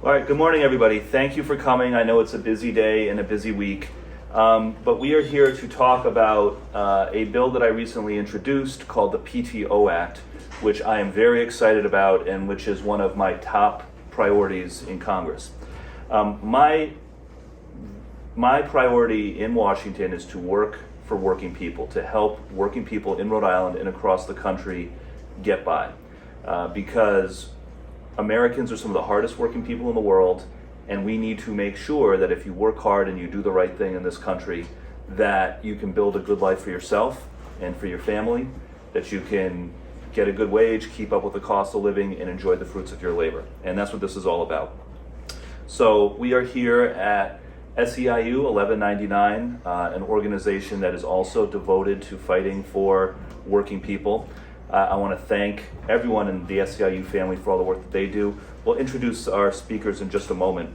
All right, good morning, everybody. Thank you for coming. I know it's a busy day and a busy week, but we are here to talk about a bill that I recently introduced called the PTO Act, which I am very excited about and which is one of my top priorities in Congress. My priority in Washington is to work for working people, to help working people in Rhode Island and across the country get by, because Americans are some of the hardest working people in the world, and we need to make sure that if you work hard and you do the right thing in this country, that you can build a good life for yourself and for your family, that you can get a good wage, keep up with the cost of living, and enjoy the fruits of your labor. And that's what this is all about. So we are here at SEIU 1199, an organization that is also devoted to fighting for working people. I want to thank everyone in the SEIU family for all the work that they do. We'll introduce our speakers in just a moment.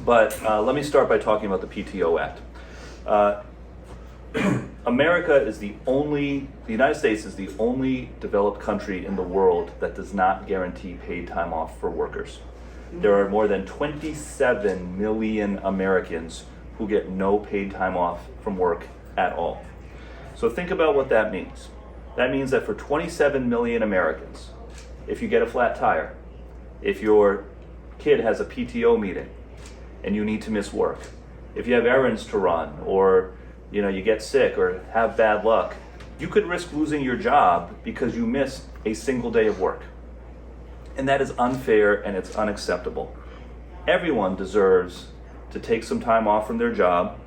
But let me start by talking about the PTO Act. The United States is the only developed country in the world that does not guarantee paid time off for workers. There are more than 27 million Americans who get no paid time off from work at all. So think about what that means. That means that for 27 million Americans, if you get a flat tire, if your kid has a PTO meeting and you need to miss work, if you have errands to run, or you get sick or have bad luck, you could risk losing your job because you missed a single day of work. And that is unfair and it's unacceptable. Everyone deserves to take some time off from their job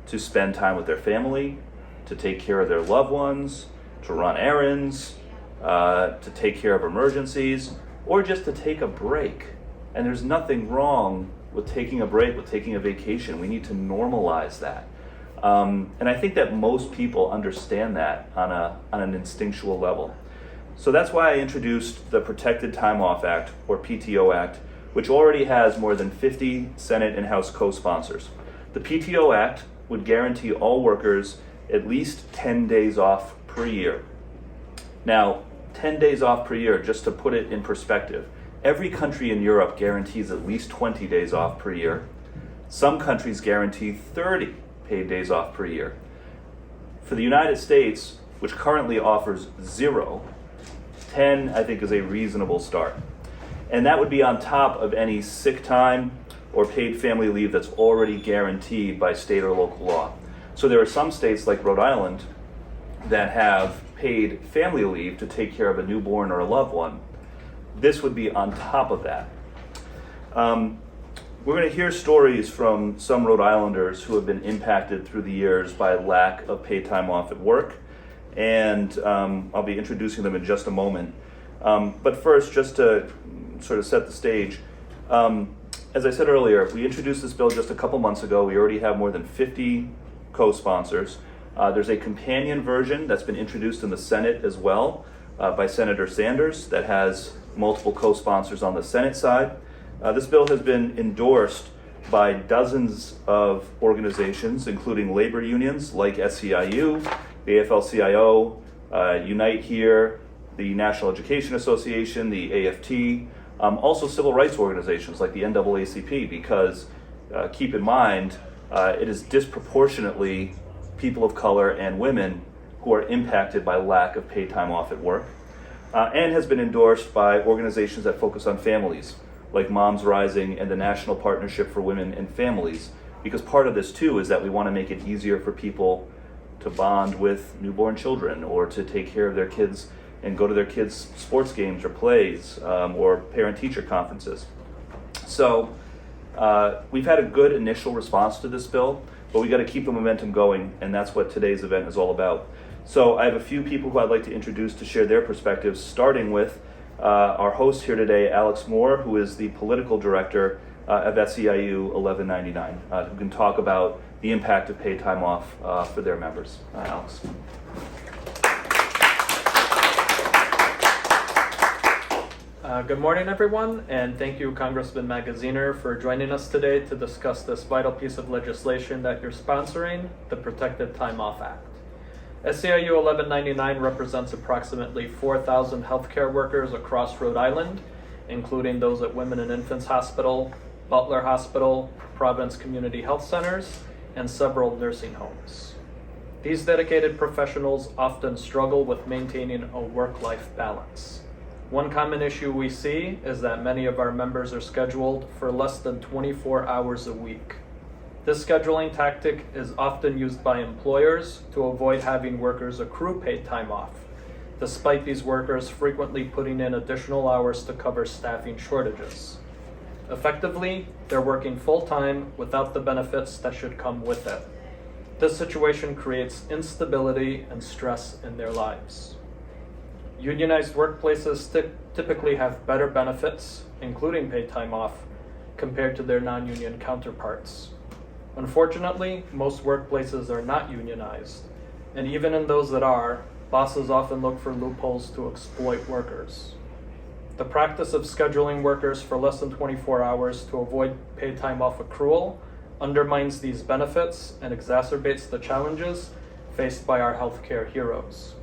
to spend time with their family, to take care of their loved ones, to run errands, to take care of emergencies, or just to take a break. And there's nothing wrong with taking a break, with taking a vacation. We need to normalize that. And I think that most people understand that on an instinctual level. So that's why I introduced the Protected Time Off Act, or PTO Act, which already has more than 50 Senate and House co-sponsors. The PTO Act would guarantee all workers at least 10 days off per year. Now, 10 days off per year, just to put it in perspective, every country in Europe guarantees at least 20 days off per year. Some countries guarantee 30 paid days off per year. For the United States, which currently offers 0, 10 I think is a reasonable start. And that would be on top of any sick time or paid family leave that's already guaranteed by state or local law. So there are some states like Rhode Island that have paid family leave to take care of a newborn or a loved one. This would be on top of that. We're going to hear stories from some Rhode Islanders who have been impacted through the years by lack of paid time off at work, and I'll be introducing them in just a moment. But first, just to sort of set the stage, as I said earlier, we introduced this bill just a couple months ago. We already have more than 50 co-sponsors. There's a companion version that's been introduced in the Senate as well by Senator Sanders that has multiple co-sponsors on the Senate side. This bill has been endorsed by dozens of organizations, including labor unions like SEIU, the AFL-CIO, Unite Here, the National Education Association, the AFT, also civil rights organizations like the NAACP, because keep in mind, it is disproportionately people of color and women who are impacted by lack of paid time off at work, and has been endorsed by organizations that focus on families, like Moms Rising and the National Partnership for Women and Families, because part of this too is that we want to make it easier for people to bond with newborn children, or to take care of their kids and go to their kids' sports games or plays, or parent-teacher conferences. So we've had a good initial response to this bill, but we got to keep the momentum going, and that's what today's event is all about. So I have a few people who I'd like to introduce to share their perspectives, starting with our host here today, Alex Moore, who is the political director of SEIU 1199, who can talk about the impact of paid time off for their members. Alex. Good morning, everyone, and thank you, Congressman Magaziner, for joining us today to discuss this vital piece of legislation that you're sponsoring, the Protected Time Off Act. SEIU 1199 represents approximately 4,000 healthcare workers across Rhode Island, including those at Women and Infants Hospital, Butler Hospital, Providence Community Health Centers, and several nursing homes. These dedicated professionals often struggle with maintaining a work-life balance. One common issue we see is that many of our members are scheduled for less than 24 hours a week. This scheduling tactic is often used by employers to avoid having workers accrue paid time off, despite these workers frequently putting in additional hours to cover staffing shortages. Effectively, they're working full-time without the benefits that should come with it. This situation creates instability and stress in their lives. Unionized workplaces typically have better benefits, including paid time off, compared to their non-union counterparts. Unfortunately, most workplaces are not unionized, and even in those that are, bosses often look for loopholes to exploit workers. The practice of scheduling workers for less than 24 hours to avoid paid time off accrual undermines these benefits and exacerbates the challenges faced by our healthcare heroes.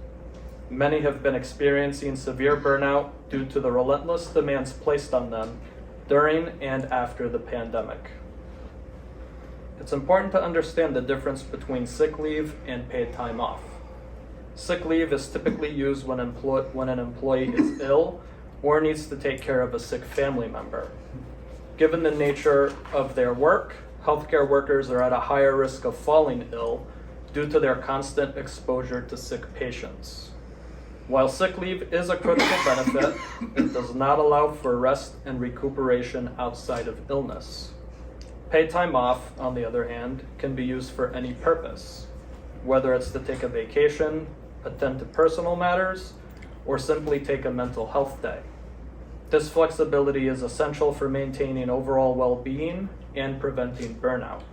Many have been experiencing severe burnout due to the relentless demands placed on them during and after the pandemic. It's important to understand the difference between sick leave and paid time off. Sick leave is typically used when an employee is ill or needs to take care of a sick family member. Given the nature of their work, healthcare workers are at a higher risk of falling ill due to their constant exposure to sick patients. While sick leave is a critical benefit, it does not allow for rest and recuperation outside of illness. Paid time off, on the other hand, can be used for any purpose, whether it's to take a vacation, attend to personal matters, or simply take a mental health day. This flexibility is essential for maintaining overall well-being and preventing burnout.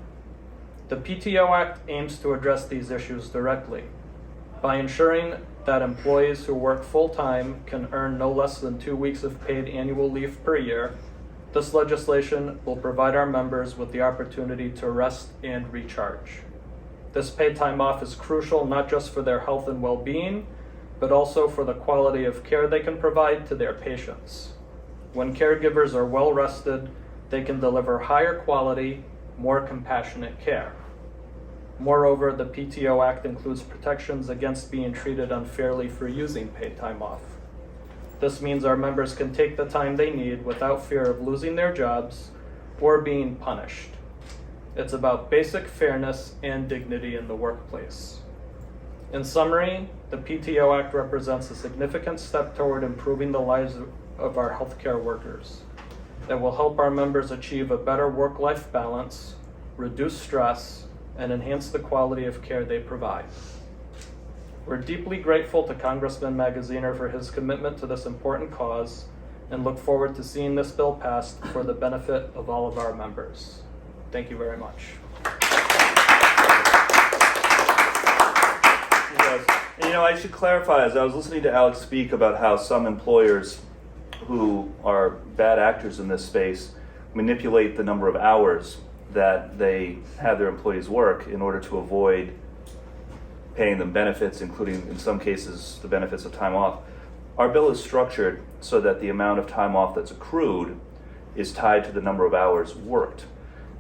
The PTO Act aims to address these issues directly by ensuring that employees who work full-time can earn no less than 2 weeks of paid annual leave per year. This legislation will provide our members with the opportunity to rest and recharge. This paid time off is crucial not just for their health and well-being, but also for the quality of care they can provide to their patients. When caregivers are well rested, they can deliver higher quality, more compassionate care. Moreover, the PTO Act includes protections against being treated unfairly for using paid time off. This means our members can take the time they need without fear of losing their jobs or being punished. It's about basic fairness and dignity in the workplace. In summary, the PTO Act represents a significant step toward improving the lives of our healthcare workers. It will help our members achieve a better work-life balance, reduce stress, and enhance the quality of care they provide. We're deeply grateful to Congressman Magaziner for his commitment to this important cause and look forward to seeing this bill passed for the benefit of all of our members. Thank you very much. And, I should clarify, as I was listening to Alex speak about how some employers who are bad actors in this space manipulate the number of hours that they have their employees work in order to avoid paying them benefits, including in some cases the benefits of time off. Our bill is structured so that the amount of time off that's accrued is tied to the number of hours worked.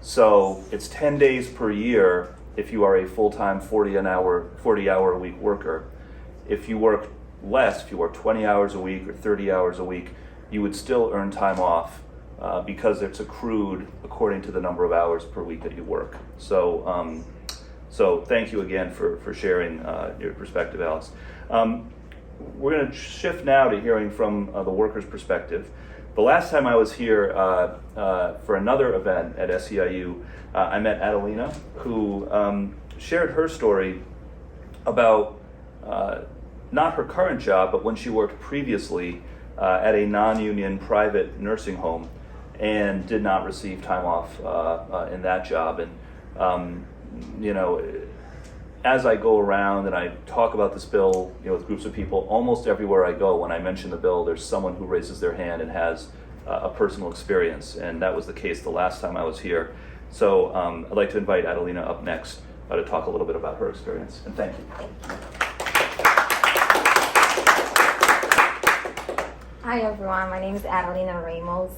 So it's 10 days per year if you are a full-time 40-hour a week worker. If you work less, if you work 20 hours a week or 30 hours a week, you would still earn time off because it's accrued according to the number of hours per week that you work. So thank you again for sharing your perspective, Alex. We're going to shift now to hearing from the workers' perspective. The last time I was here for another event at SEIU, I met Adelina, who shared her story about not her current job, but when she worked previously at a non-union private nursing home and did not receive time off in that job. And as I go around and I talk about this bill, with groups of people, almost everywhere I go, when I mention the bill, there's someone who raises their hand and has a personal experience, and that was the case the last time I was here. So I'd like to invite Adelina up next to talk a little bit about her experience, and thank you. Hi everyone, my name is Adelina Ramos.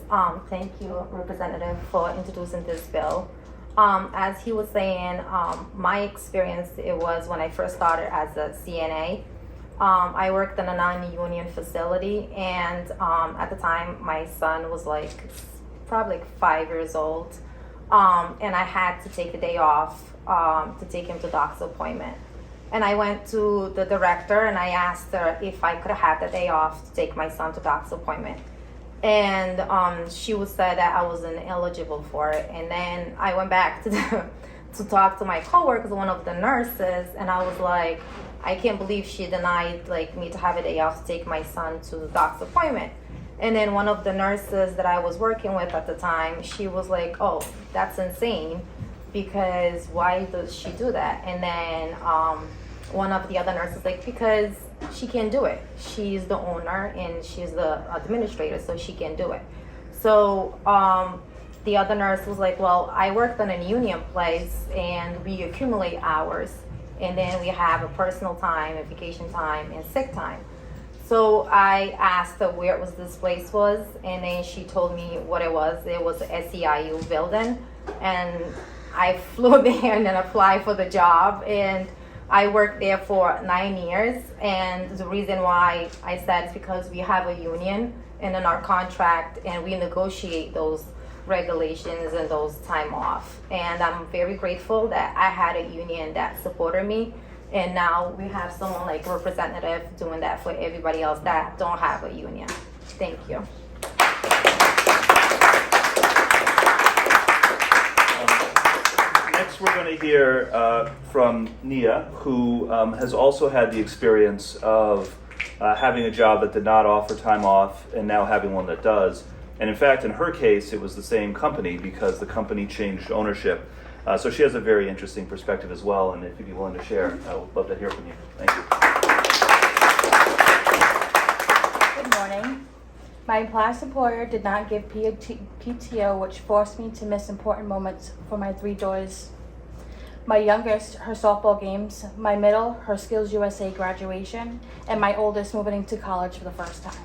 Thank you, Representative, for introducing this bill. As he was saying, my experience, it was when I first started as a CNA. I worked in a non-union facility, and at the time my son was probably 5 years old, and I had to take a day off to take him to doctor's appointment. And I went to the director and I asked her if I could have the day off to take my son to doctor's appointment. And she would say that I wasn't eligible for it. And then I went back to talk to my coworkers, one of the nurses, and I was like, I can't believe she denied me to have a day off to take my son to the doctor's appointment. And then one of the nurses that I was working with at the time, she was like, oh, that's insane, because why does she do that? And then one of the other nurses because she can do it. She's the owner and she's the administrator, so she can do it. So the other nurse was like, well, I worked in a union place and we accumulate hours, and then we have a personal time, a vacation time, and sick time. So I asked her where this place was, and then she told me what it was. It was the SEIU building, and I flew there and then applied for the job, and I worked there for 9 years. And the reason why I said is because we have a union and in our contract, and we negotiate those regulations and those time off. And I'm very grateful that I had a union that supported me, and now we have someone like Representative doing that for everybody else that don't have a union. Thank you. Next, we're going to hear from Nia, who has also had the experience of having a job that did not offer time off and now having one that does. And in fact, in her case, it was the same company because the company changed ownership. So she has a very interesting perspective as well, and if you'd be willing to share, I would love to hear from you. Thank you. Good morning. My last employer did not give PTO, which forced me to miss important moments for my 3 daughters. My youngest, her softball games, my middle, her Skills USA graduation, and my oldest moving into college for the first time.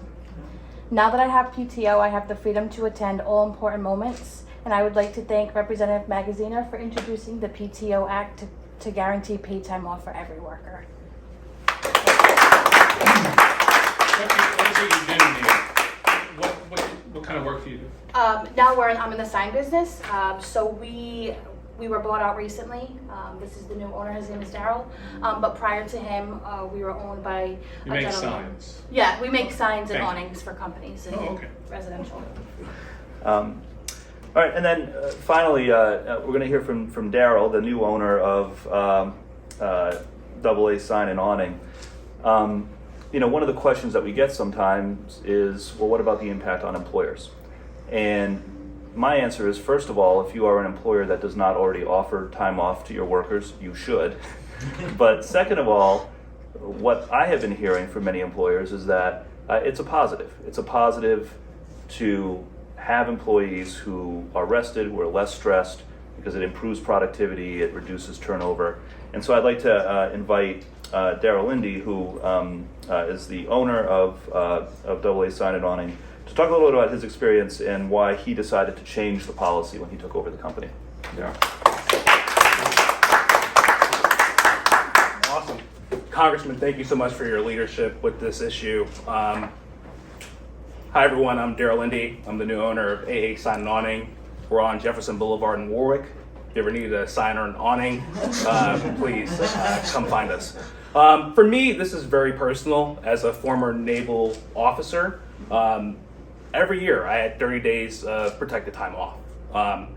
Now that I have PTO, I have the freedom to attend all important moments, and I would like to thank Representative Magaziner for introducing the PTO Act to guarantee paid time off for every worker. What kind of work do you do? Now I'm in the sign business. So we were bought out recently. This is the new owner. His name is Daryl. But prior to him, we were owned by You make signs. Yeah, we make signs and Thank you. awnings for companies and Oh, okay. residential. All right, and then finally, we're going to hear from Daryl, the new owner of AA Sign and Awning. One of the questions that we get sometimes is, well, what about the impact on employers? And my answer is, first of all, if you are an employer that does not already offer time off to your workers, you should. But second of all, what I have been hearing from many employers is that it's a positive. It's a positive to have employees who are rested, who are less stressed, because it improves productivity, it reduces turnover. And so I'd like to invite Daryl Lindy, who is the owner of AA Sign and Awning, to talk a little bit about his experience and why he decided to change the policy when he took over the company. Yeah. Awesome. Congressman, thank you so much for your leadership with this issue. Hi everyone, I'm Daryl Lindy. I'm the new owner of AA Sign and Awning. We're on Jefferson Boulevard in Warwick. If you ever need a sign or an awning, please come find us. For me, this is very personal. As a former naval officer, every year I had 30 days of protected time off.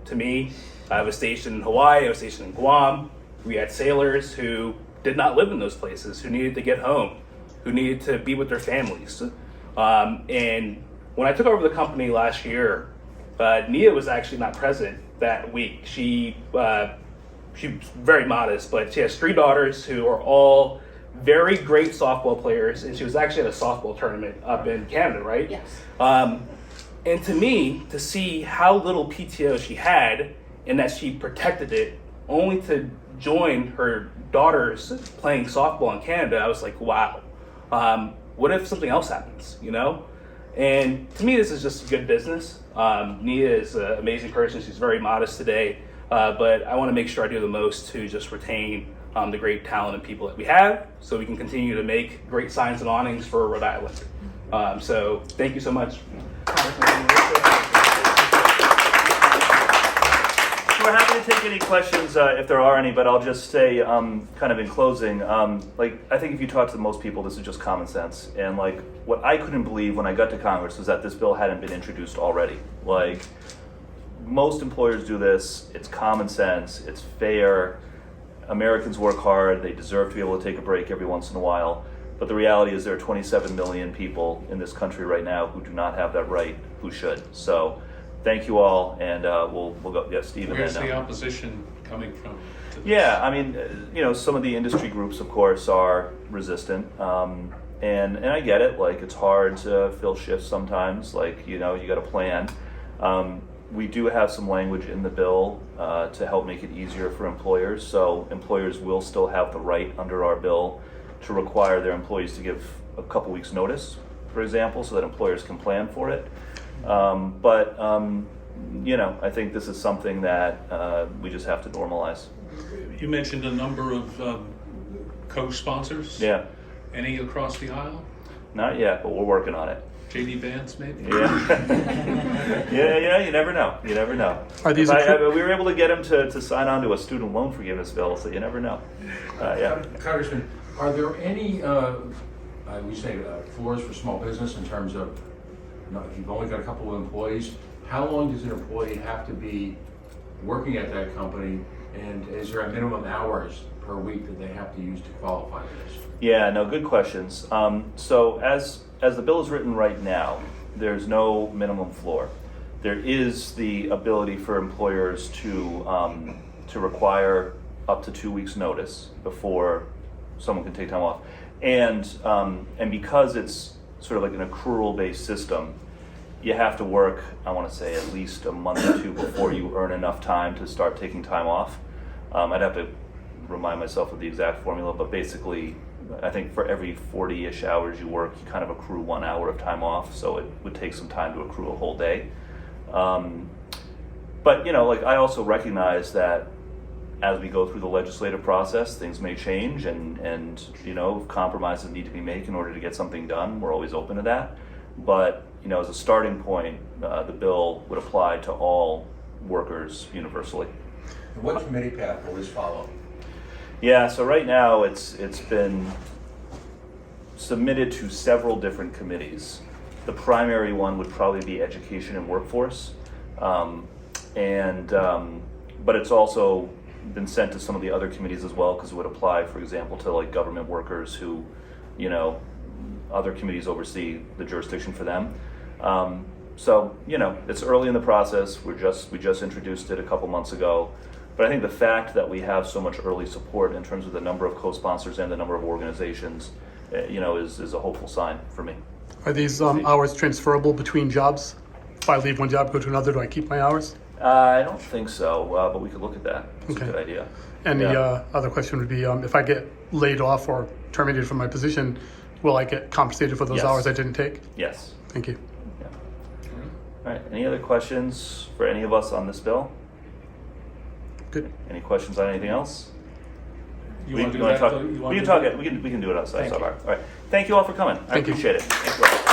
To me, I was stationed in Hawaii, I was stationed in Guam. We had sailors who did not live in those places, who needed to get home, who needed to be with their families. And when I took over the company last year, Nia was actually not present that week. She's very modest, but she has 3 daughters who are all very great softball players, and she was actually at a softball tournament up in Canada, right? Yes. And to me, to see how little PTO she had and that she protected it only to join her daughters playing softball in Canada, I was like, wow. What if something else happens, And to me, this is just good business. Nia is an amazing person. She's very modest today, but I want to make sure I do the most to just retain the great talent and people that we have, so we can continue to make great signs and awnings for Rhode Island. So thank you so much. We're happy to take any questions if there are any, but I'll just say, kind of in closing, like I think if you talk to most people, this is just common sense. And like what I couldn't believe when I got to Congress was that this bill hadn't been introduced already. Like most employers do this. It's common sense. It's fair. Americans work hard. They deserve to be able to take a break every once in a while. But the reality is there are 27 million people in this country right now who do not have that right, who should. So thank you all, and we'll go. Yeah, Steve. Where's the opposition coming from? To this? Yeah, I mean, some of the industry groups, of course, are resistant, and I get it. Like, it's hard to fill shifts sometimes. Like, you got a plan. We do have some language in the bill to help make it easier for employers. So employers will still have the right under our bill to require their employees to give a couple weeks notice, for example, so that employers can plan for it. But I think this is something that we just have to normalize. You mentioned a number of co-sponsors. Yeah. Any across the aisle? Not yet, but we're working on it. J.D. Vance, maybe? Yeah. yeah, you never know. You never know. Are these we were able to get him to sign on to a student loan forgiveness bill, so you never know. Yeah. Congressman, are there any, we say, floors for small business in terms of, if you've only got a couple of employees, how long does an employee have to be working at that company, and is there a minimum hours per week that they have to use to qualify for this? Yeah, no, good questions. So as the bill is written right now, there's no minimum floor. There is the ability for employers to require up to 2 weeks notice before someone can take time off, and because it's sort of like an accrual-based system, you have to work, I want to say, at least a month or two before you earn enough time to start taking time off. I'd have to remind myself of the exact formula, but basically, I think for every 40-ish hours you work, you kind of accrue 1 hour of time off, so it would take some time to accrue a whole day. But, I also recognize that as we go through the legislative process, things may change, and compromises need to be made in order to get something done. We're always open to that. But, as a starting point, the bill would apply to all workers universally. And what committee path will this follow? Yeah, so right now it's been submitted to several different committees. The primary one would probably be Education and Workforce, but it's also been sent to some of the other committees as well, because it would apply, for example, to like government workers who, other committees oversee the jurisdiction for them. So it's early in the process. We just introduced it a couple months ago. But I think the fact that we have so much early support in terms of the number of co-sponsors and the number of organizations, is a hopeful sign for me. Are these hours transferable between jobs? If I leave one job, go to another, do I keep my hours? I don't think so, but we could look at that. It's Okay. a good idea. And Yeah. the other question would be, if I get laid off or terminated from my position, will I get compensated for those Yes. hours I didn't take? Yes. Thank you. Yeah. All right. Any other questions for any of us on this bill? Good. Any questions on anything else? You We want to do wanna that? talk? You We want can to talk do it. We can do it outside. Thank All you. right. Thank you all for coming. I Thank you. appreciate it. Thank you all.